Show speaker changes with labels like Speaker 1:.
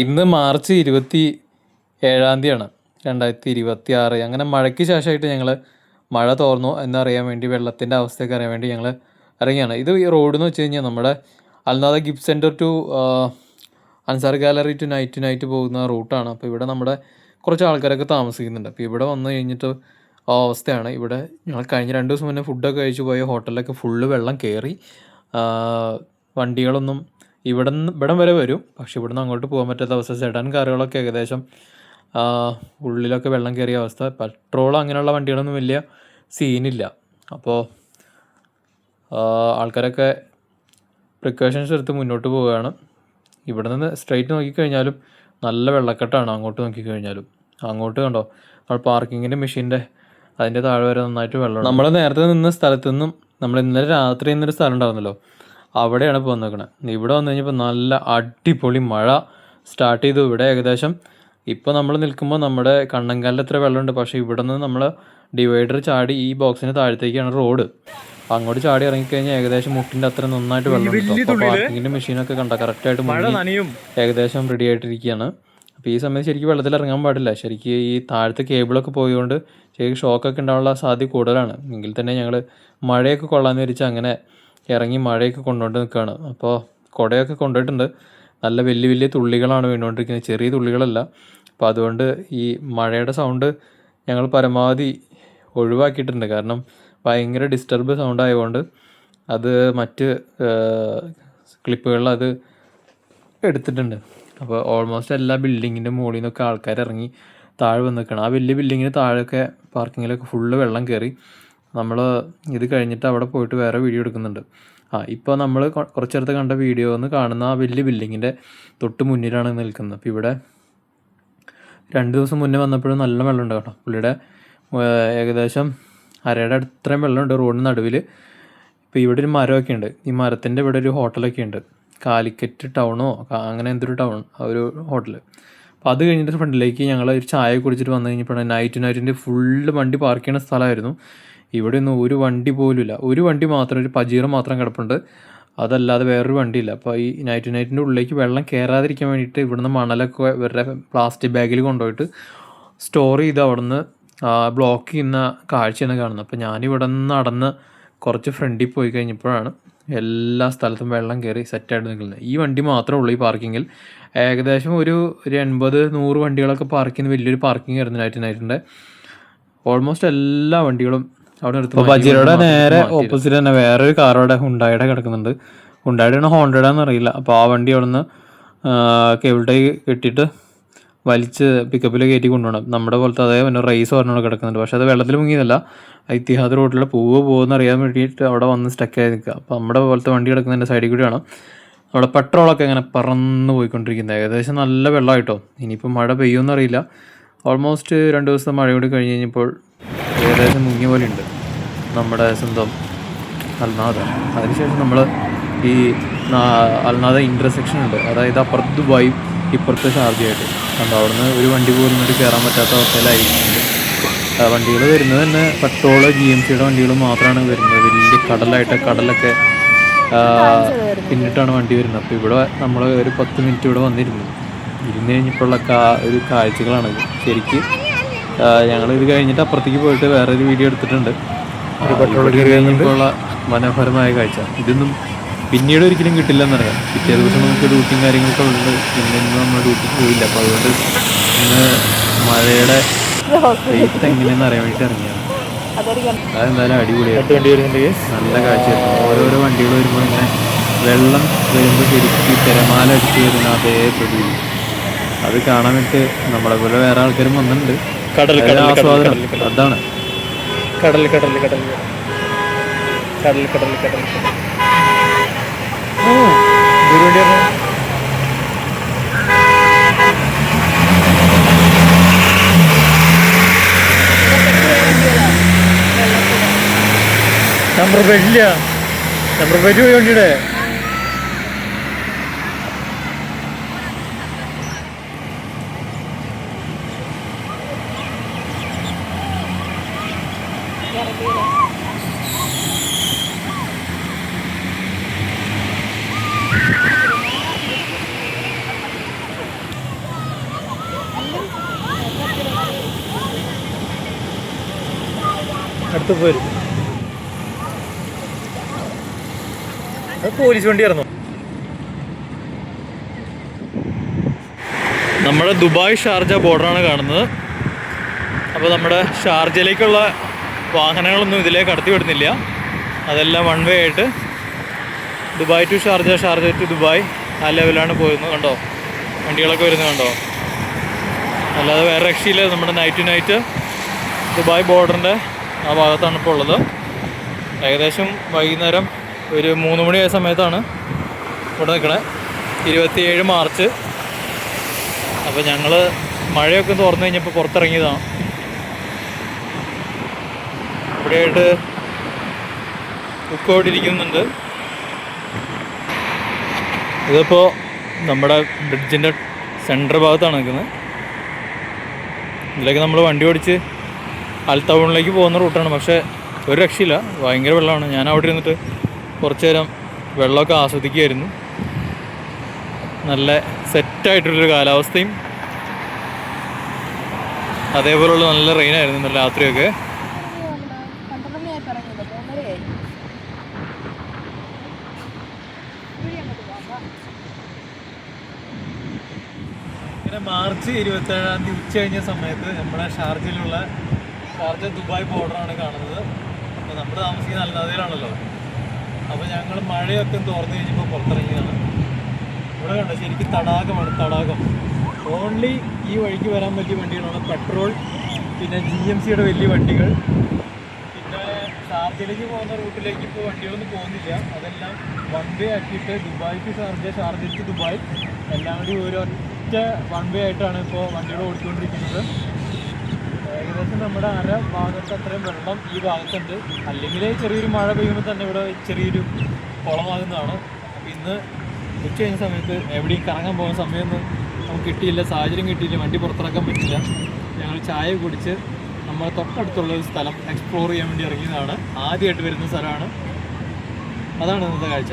Speaker 1: ഇന്ന് മാർച്ച് 27-ാം തീയതിയാണ് 2026. അങ്ങനെ മഴയ്ക്ക് ശേഷമായിട്ട് ഞങ്ങൾ മഴ തോർന്നു എന്നറിയാൻ വേണ്ടി വെള്ളത്തിൻ്റെ അവസ്ഥയൊക്കെ അറിയാൻ വേണ്ടി ഞങ്ങൾ ഇറങ്ങിയാണ്. ഇത് ഈ റോഡ് എന്ന് വെച്ച് കഴിഞ്ഞാൽ നമ്മുടെ അൽനാദ gift centre to Ansar gallery to night പോകുന്ന റൂട്ടാണ്. അപ്പോൾ ഇവിടെ നമ്മുടെ കുറച്ച് ആൾക്കാരൊക്കെ താമസിക്കുന്നുണ്ട്. അപ്പോൾ ഇവിടെ വന്നു കഴിഞ്ഞിട്ട് ആ അവസ്ഥയാണ്. ഇവിടെ ഞങ്ങൾ കഴിഞ്ഞ 2 ദിവസം മുന്നേ ഫുഡൊക്കെ കഴിച്ച് പോയ ഹോട്ടലിലൊക്കെ ഫുള്ള് വെള്ളം കയറി. വണ്ടികളൊന്നും ഇവിടം വരെ വരും, പക്ഷെ ഇവിടുന്ന് അങ്ങോട്ട് പോകാൻ പറ്റാത്ത അവസ്ഥ. സെഡാൻ കാറുകളൊക്കെ ഏകദേശം ഉള്ളിലൊക്കെ വെള്ളം കയറിയ അവസ്ഥ. പെട്രോൾ അങ്ങനെയുള്ള വണ്ടികളൊന്നും വലിയ സീനില്ല. അപ്പോൾ ആൾക്കാരൊക്കെ പ്രിക്കോഷൻസ് എടുത്ത് മുന്നോട്ട് പോവുകയാണ്. ഇവിടെ നിന്ന് സ്ട്രൈറ്റ് നോക്കിക്കഴിഞ്ഞാലും നല്ല വെള്ളക്കെട്ടാണ്. അങ്ങോട്ട് നോക്കിക്കഴിഞ്ഞാലും അങ്ങോട്ട് കണ്ടോ, നമ്മൾ പാർക്കിങ്ങിൻ്റെ മെഷീൻ്റെ അതിൻ്റെ താഴെ വരെ നന്നായിട്ട് വെള്ളമാണ്. നമ്മൾ നേരത്തെ നിന്ന സ്ഥലത്തു നിന്നും നമ്മൾ ഇന്നലെ രാത്രി നിന്നൊരു സ്ഥലം ഉണ്ടായിരുന്നല്ലോ, അവിടെയാണ് ഇപ്പോൾ വന്നേക്കണേ. ഇവിടെ വന്നു കഴിഞ്ഞപ്പോൾ നല്ല അടിപൊളി മഴ സ്റ്റാർട്ട് ചെയ്തു. ഇവിടെ ഏകദേശം ഇപ്പോൾ നമ്മൾ നിൽക്കുമ്പോൾ നമ്മുടെ കണ്ണങ്കാലിൽ എത്ര വെള്ളമുണ്ട്, പക്ഷേ ഇവിടെ നിന്ന് നമ്മൾ ഡിവൈഡർ ചാടി ഈ ബോക്സിന് താഴത്തേക്കാണ് റോഡ്. അങ്ങോട്ട് ചാടി ഇറങ്ങിക്കഴിഞ്ഞാൽ ഏകദേശം മുട്ടിൻ്റെ അത്ര നന്നായിട്ട് വെള്ളം കിട്ടും. അപ്പോൾ പാർക്കിങ്ങിൻ്റെ മെഷീനൊക്കെ കണ്ട കറക്റ്റായിട്ട് ഏകദേശം റെഡി ആയിട്ടിരിക്കുകയാണ്. അപ്പോൾ ഈ സമയത്ത് ശരിക്കും വെള്ളത്തിൽ ഇറങ്ങാൻ പാടില്ല. ശരിക്കും ഈ താഴത്തെ കേബിളൊക്കെ പോയതുകൊണ്ട് ശരിക്കും ഷോക്കൊക്കെ ഉണ്ടാവാനുള്ള സാധ്യത കൂടുതലാണ്. എങ്കിൽ തന്നെ ഞങ്ങൾ മഴയൊക്കെ കൊള്ളാമെന്ന് വിചാരിച്ച് അങ്ങനെ ഇറങ്ങി മഴയൊക്കെ കൊണ്ടുകൊണ്ട് നിൽക്കുകയാണ്. അപ്പോൾ കുടയൊക്കെ കൊണ്ടുപോയിട്ടുണ്ട്. നല്ല വലിയ വലിയ തുള്ളികളാണ് വീണുകൊണ്ടിരിക്കുന്നത്, ചെറിയ തുള്ളികളല്ല. അപ്പോൾ അതുകൊണ്ട് ഈ മഴയുടെ സൗണ്ട് ഞങ്ങൾ പരമാവധി ഒഴിവാക്കിയിട്ടുണ്ട്. കാരണം ഭയങ്കര ഡിസ്റ്റർബ് സൗണ്ട് ആയതുകൊണ്ട് അത് മറ്റ് ക്ലിപ്പുകളിൽ അത് എടുത്തിട്ടുണ്ട്. അപ്പോൾ ഓൾമോസ്റ്റ് എല്ലാ ബിൽഡിങ്ങിൻ്റെ മുകളിൽ നിന്നൊക്കെ ആൾക്കാർ ഇറങ്ങി താഴെ വന്ന് നിൽക്കണം. ആ വലിയ ബിൽഡിങ്ങിന് താഴെയൊക്കെ പാർക്കിങ്ങിലൊക്കെ ഫുള്ള് വെള്ളം കയറി. നമ്മൾ ഇത് കഴിഞ്ഞിട്ട് അവിടെ പോയിട്ട് വേറെ വീഡിയോ എടുക്കുന്നുണ്ട്. ഇപ്പോൾ നമ്മൾ കുറച്ച് നേരത്തെ കണ്ട വീഡിയോ എന്ന് കാണുന്ന ആ വലിയ ബിൽഡിങ്ങിൻ്റെ തൊട്ട് മുന്നിലാണ് നിൽക്കുന്നത്. അപ്പോൾ ഇവിടെ 2 ദിവസം മുന്നേ വന്നപ്പോഴും നല്ല വെള്ളമുണ്ട് കേട്ടോ. പുള്ളിയുടെ ഏകദേശം അരയുടെ അത്രയും വെള്ളമുണ്ട് റോഡിന് നടുവിൽ. ഇപ്പോൾ ഇവിടെ ഒരു മരമൊക്കെ ഉണ്ട്. ഈ മരത്തിൻ്റെ ഇവിടെ ഒരു ഹോട്ടലൊക്കെ ഉണ്ട്, കാലിക്കറ്റ് ടൗണോ അങ്ങനെ എന്തൊരു ടൗൺ ഒരു ഹോട്ടൽ. അപ്പോൾ അത് കഴിഞ്ഞിട്ട് ഫ്രണ്ടിലേക്ക് ഞങ്ങൾ ഒരു ചായ കുടിച്ചിട്ട് വന്നു കഴിഞ്ഞപ്പോഴാണ് നൈറ്റിൻ്റെ ഫുള്ള് വണ്ടി പാർക്ക് ചെയ്യുന്ന സ്ഥലമായിരുന്നു. ഇവിടെ ഒന്നും ഒരു വണ്ടി പോലും ഇല്ല. ഒരു വണ്ടി മാത്രം, ഒരു പജീറ മാത്രം കിടപ്പുണ്ട്, അതല്ലാതെ വേറൊരു വണ്ടിയില്ല. അപ്പോൾ ഈ നൈറ്റിൻ്റെ ഉള്ളിലേക്ക് വെള്ളം കയറാതിരിക്കാൻ വേണ്ടിയിട്ട് ഇവിടുന്ന് മണലൊക്കെ ഇവരുടെ പ്ലാസ്റ്റിക് ബാഗിൽ കൊണ്ടുപോയിട്ട് സ്റ്റോർ ചെയ്ത് അവിടുന്ന് ബ്ലോക്ക് ചെയ്യുന്ന കാഴ്ചയാണ് കാണുന്നത്. അപ്പോൾ ഞാനിവിടെ നിന്ന് നടന്ന് കുറച്ച് ഫ്രണ്ടിൽ പോയി കഴിഞ്ഞപ്പോഴാണ് എല്ലാ സ്ഥലത്തും വെള്ളം കയറി സെറ്റായിട്ട് നിൽക്കുന്നത്. ഈ വണ്ടി മാത്രമേ ഉള്ളൂ ഈ പാർക്കിങ്ങിൽ. ഏകദേശം ഒരു 80-100 വണ്ടികളൊക്കെ പാർക്ക് ചെയ്യുന്ന വലിയൊരു പാർക്കിംഗ് ആയിരുന്നു നൈറ്റിൻ്റെ. ഓൾമോസ്റ്റ് എല്ലാ വണ്ടികളും അവിടെ നിർത്തി. ബജീറയുടെ നേരെ ഓപ്പോസിറ്റ് തന്നെ വേറൊരു കാറോടെ ഹുണ്ടായുടെ കിടക്കുന്നുണ്ട്. ഹുണ്ടായുടെ ഹോണ്ടയുടെയാണെന്ന് അറിയില്ല. അപ്പോൾ ആ വണ്ടി അവിടെ നിന്ന് കേബിൾ ടൈ കെട്ടിയിട്ട് വലിച്ച് പിക്കപ്പിൽ കയറ്റി കൊണ്ടുപോകണം. നമ്മുടെ പോലത്തെ അതേ പിന്നെ റൈസ് പറഞ്ഞോടെ കിടക്കുന്നുണ്ട്. പക്ഷേ അത് വെള്ളത്തിൽ മുങ്ങിയതല്ല, ഇത്തിഹാദ് റോഡിൽ പോകുമെന്ന് അറിയാൻ വേണ്ടിയിട്ട് അവിടെ വന്ന് സ്റ്റക്കായി നിൽക്കുക. അപ്പോൾ നമ്മുടെ പോലത്തെ വണ്ടി കിടക്കുന്നതിൻ്റെ സൈഡിൽ കൂടിയാണ് അവിടെ പെട്രോളൊക്കെ ഇങ്ങനെ പറന്ന് പോയിക്കൊണ്ടിരിക്കുന്നത്. ഏകദേശം നല്ല വെള്ളമായിട്ടോ. ഇനിയിപ്പോൾ മഴ പെയ്യുമെന്നറിയില്ല. ഓൾമോസ്റ്റ് 2 ദിവസത്തെ മഴ കൂടി കഴിഞ്ഞ് കഴിഞ്ഞപ്പോൾ ഏകദേശം മുങ്ങിയ പോലെ ഉണ്ട് നമ്മുടെ സ്വന്തം അൽനാദ. അതിനുശേഷം നമ്മൾ ഈ അൽനാദ ഇൻ്റർസെക്ഷൻ ഉണ്ട്, അതായത് അപ്പുറത്ത് ദുബായ് ഇപ്പുറത്തെ ഷാർജയായിട്ട് കണ്ടോ. അവിടുന്ന് ഒരു വണ്ടി പോലും ഇങ്ങോട്ട് കയറാൻ പറ്റാത്ത അവസ്ഥയിലായിരിക്കുന്നുണ്ട്. വണ്ടികൾ വരുന്നത് തന്നെ പെട്രോള് GMCയുടെ വണ്ടികൾ മാത്രമാണ് വരുന്നത്. വലിയ കടലൊക്കെ പിന്നിട്ടാണ് വണ്ടി വരുന്നത്. അപ്പോൾ ഇവിടെ നമ്മൾ ഒരു 10 മിനിറ്റ് ഇവിടെ വന്നിരുന്നു കഴിഞ്ഞപ്പോഴുള്ള ഒരു കാഴ്ചകളാണത്. ശരിക്ക് ഞങ്ങളിത് കഴിഞ്ഞിട്ട് അപ്പുറത്തേക്ക് പോയിട്ട് വേറൊരു വീഡിയോ എടുത്തിട്ടുണ്ട്. കഴിഞ്ഞപ്പോഴുള്ള മനോഹരമായ കാഴ്ച ഇതൊന്നും പിന്നീട് ഒരിക്കലും കിട്ടില്ലെന്നറിയാം. പിറ്റേ ദിവസം നമുക്ക് ഡ്യൂട്ടിയും കാര്യങ്ങളൊക്കെ ഉണ്ട്. പിന്നെ ഇന്ന് നമ്മൾ ഡ്യൂട്ടിക്ക് പോയില്ല. അപ്പോൾ അതുകൊണ്ട് ഇന്ന് മഴയുടെ റേറ്റ് എങ്ങനെയെന്ന് അറിയാൻ വേണ്ടിയിട്ട് ഇറങ്ങിയാണ്. അതെന്തായാലും അടിപൊളിയായിട്ട് നല്ല കാഴ്ചയായിരുന്നു. ഓരോരോ വണ്ടികൾ വരുമ്പോൾ ഇങ്ങനെ വെള്ളം വരുമ്പോൾ ശരിക്കും തിരമാല അടിച്ച് വരുന്ന അതേ പ്രതീതി അത് കാണാൻ വേണ്ടിയിട്ട് നമ്മളെ പോലെ വേറെ ആൾക്കാരും വന്നിട്ടുണ്ട്. ആസ്വാദനം അതാണ്.
Speaker 2: കടൽ നമ്പർ പ്ലേറ്റ് പോയി വണ്ടിയുടെ അടുത്ത് പോരും. അത് പോലീസ് വണ്ടിയായിരുന്നു. നമ്മുടെ ദുബായ് ഷാർജ ബോർഡറാണ് കാണുന്നത്. അപ്പോൾ നമ്മുടെ ഷാർജയിലേക്കുള്ള വാഹനങ്ങളൊന്നും ഇതിലേക്ക് കടത്തി വിടുന്നില്ല. അതെല്ലാം വൺ വേ ആയിട്ട് Dubai to Sharjah, Sharjah to Dubai ആ ലെവലാണ് പോയിരുന്നത്. കണ്ടോ വണ്ടികളൊക്കെ വരുന്നത് കണ്ടോ. അല്ലാതെ വേറെ രക്ഷയില്ല. നമ്മുടെ നൈറ്റ് ടു നൈറ്റ് ദുബായ് ബോർഡറിൻ്റെ ആ ഭാഗത്താണ് ഇപ്പോൾ ഉള്ളത്. ഏകദേശം വൈകുന്നേരം ഒരു 3 മണിയായ സമയത്താണ് ഇവിടെ നിൽക്കണേ. 27 മാർച്ച്. അപ്പോൾ ഞങ്ങൾ മഴയൊക്കെ തുറന്നു കഴിഞ്ഞപ്പോൾ പുറത്തിറങ്ങിയതാണ്. ഇവിടെയായിട്ട് കുക്കോട്ടിരിക്കുന്നുണ്ട്. ഇതിപ്പോൾ നമ്മുടെ ബ്രിഡ്ജിൻ്റെ സെൻറ്റർ ഭാഗത്താണ് നിൽക്കുന്നത്. ഇതിലേക്ക് നമ്മൾ വണ്ടി ഓടിച്ച് അൽ ടൗണിലേക്ക് പോകുന്ന റൂട്ടാണ്. പക്ഷേ ഒരു രക്ഷയില്ല, ഭയങ്കര വെള്ളമാണ്. ഞാൻ അവിടെ ഇരുന്നിട്ട് കുറച്ച് നേരം വെള്ളമൊക്കെ ആസ്വദിക്കുകയായിരുന്നു. നല്ല സെറ്റായിട്ടുള്ളൊരു കാലാവസ്ഥയും അതേപോലുള്ള നല്ല റെയിനായിരുന്നു ഇന്നലെ രാത്രിയൊക്കെ. ഇങ്ങനെ മാർച്ച് 27-ാം തീയതി ഉച്ച കഴിഞ്ഞ സമയത്ത് നമ്മുടെ ഷാർജയിലുള്ള ഷാർജ ദുബായ് ബോർഡറാണ് കാണുന്നത്. അപ്പോൾ നമ്മൾ താമസിക്കുന്ന അൽനാദയിലാണല്ലോ. അപ്പോൾ ഞങ്ങൾ മഴയൊക്കെ തുറന്നു കഴിഞ്ഞപ്പോൾ പുറത്തിറങ്ങിയതാണ്. ഇവിടെ കണ്ടോ ശരിക്കും തടാകമാണ്, തടാകം. ഓൺലി ഈ വഴിക്ക് വരാൻ പറ്റിയ വണ്ടികളാണ് പെട്രോൾ, പിന്നെ GMCയുടെ വലിയ വണ്ടികൾ. പിന്നെ ഷാർജയിലേക്ക് പോകുന്ന റൂട്ടിലേക്ക് ഇപ്പോൾ വണ്ടികളൊന്നും പോകുന്നില്ല. അതെല്ലാം വൺ വേ ആക്കിയിട്ട് Dubai to Sharjah, Sharjah to Dubai എല്ലാം കൂടി ഒരൊറ്റ വൺ വേ ആയിട്ടാണ് ഇപ്പോൾ വണ്ടികൾ ഓടിച്ചുകൊണ്ടിരിക്കുന്നത്. ഏകദേശം നമ്മുടെ അര ഭാഗത്ത് അത്രയും വെള്ളം ഈ ഭാഗത്തുണ്ട്. അല്ലെങ്കിൽ ചെറിയൊരു മഴ പെയ്യുമ്പോൾ തന്നെ ഇവിടെ ചെറിയൊരു കുളമാകുന്നതാണ്. അപ്പോൾ ഇന്ന് ഉച്ച കഴിഞ്ഞ സമയത്ത് എവിടെയും കറങ്ങാൻ പോകുന്ന സമയമൊന്നും നമുക്ക് കിട്ടിയില്ല, സാഹചര്യം കിട്ടിയില്ല, വണ്ടി പുറത്തിറക്കാൻ പറ്റില്ല. ഞങ്ങൾ ചായ കുടിച്ച് നമ്മൾ തൊട്ടടുത്തുള്ള ഒരു സ്ഥലം എക്സ്പ്ലോർ ചെയ്യാൻ വേണ്ടി ഇറങ്ങിയതാണ്. ആദ്യമായിട്ട് വരുന്ന സ്ഥലമാണ്. അതാണ് ഇന്നത്തെ കാഴ്ച.